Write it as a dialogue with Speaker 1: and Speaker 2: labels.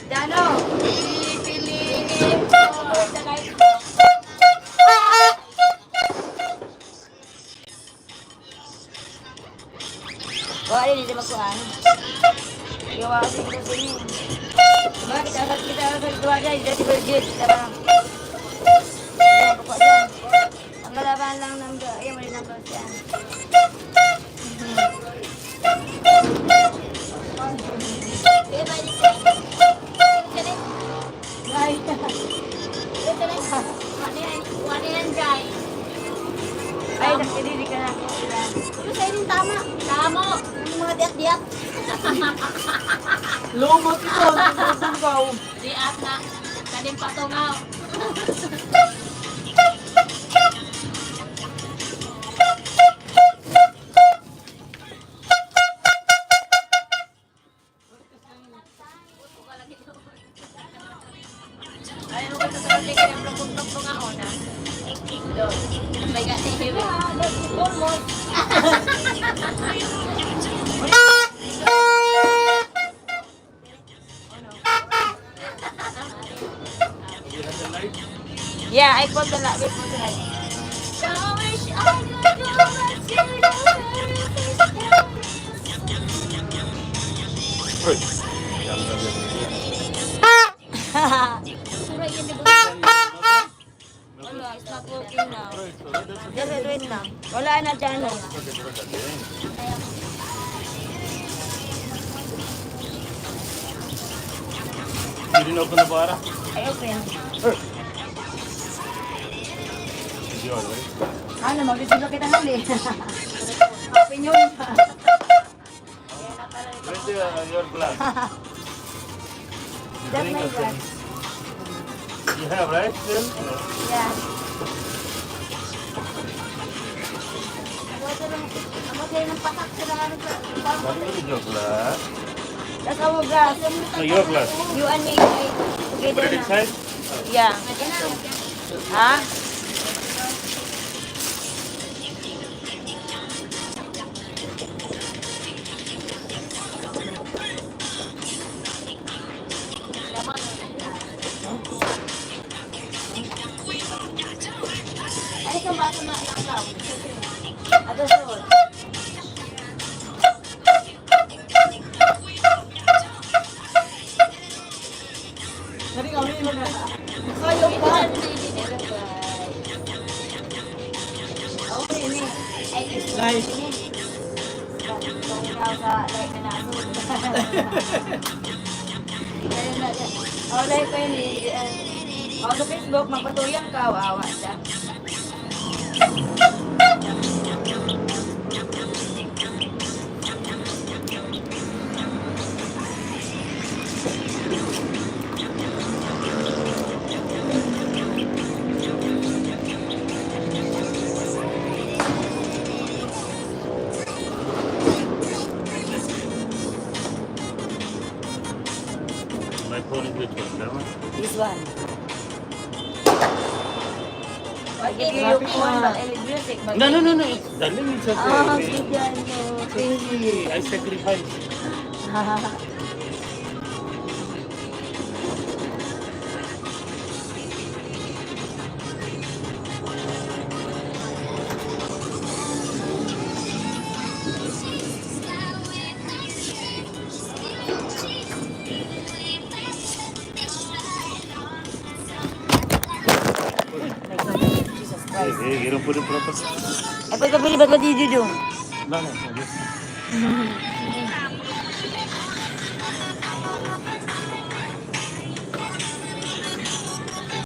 Speaker 1: Dano, pipiliin ko. Wala din siya magkuhan. Gawa kasi ko sa inyo. Diba, kita sa dua dyan, jadi berjit. Diba? Diba, pokok dyan. Ang kalaban lang ng ayaw mo rin ng dyan. Ay, nakilili ka na. Ano sa inyo tama? Tama. Yung mga diat-diat.
Speaker 2: Lumot ito. Lumot.
Speaker 1: Diat na. Kanin patungaw. Ay, ano ba ito sa tingin ng plong-plong ako na? Doon. May gati hiwi. Almost. Yeah, I put the light. Wait, put the light. So wish I could go back to the
Speaker 3: Uy. Yan na yan.
Speaker 1: Wala, it's not working now. Just wait na. Wala na dyan.
Speaker 3: You didn't open the bar?
Speaker 1: I open.
Speaker 3: It's yours, right?
Speaker 1: Ano, magbibilo kita hali. Open yun.
Speaker 3: Where's your glass? You
Speaker 1: That's
Speaker 3: drink
Speaker 1: my
Speaker 3: or
Speaker 1: glass.
Speaker 3: something? You have, right? Still?
Speaker 1: Yeah. Ako kayo ng patak sa ano sa...
Speaker 3: What is your glass?
Speaker 1: That's our glass.
Speaker 3: No, your glass.
Speaker 1: You and me,
Speaker 3: Put
Speaker 1: together
Speaker 3: it
Speaker 1: na.
Speaker 3: inside?
Speaker 1: Yeah. Ha? Ay, kung bato na lang. Ato suot.
Speaker 2: Nari kami na. Kayo pa. Nice.
Speaker 1: Olay ko yun sa Facebook, magpatuyang ka, awa siya.
Speaker 3: My phone is which one? That one?
Speaker 1: This one. I give you your phone, but I need music. But
Speaker 3: No. Darling, it's okay.
Speaker 1: Ah, bigyan mo. Thank you.
Speaker 3: I sacrifice.
Speaker 1: Jesus Christ.
Speaker 3: Hey, you don't put it proper?
Speaker 1: Ay, pagkabili ba ko dito doon?
Speaker 3: No. Just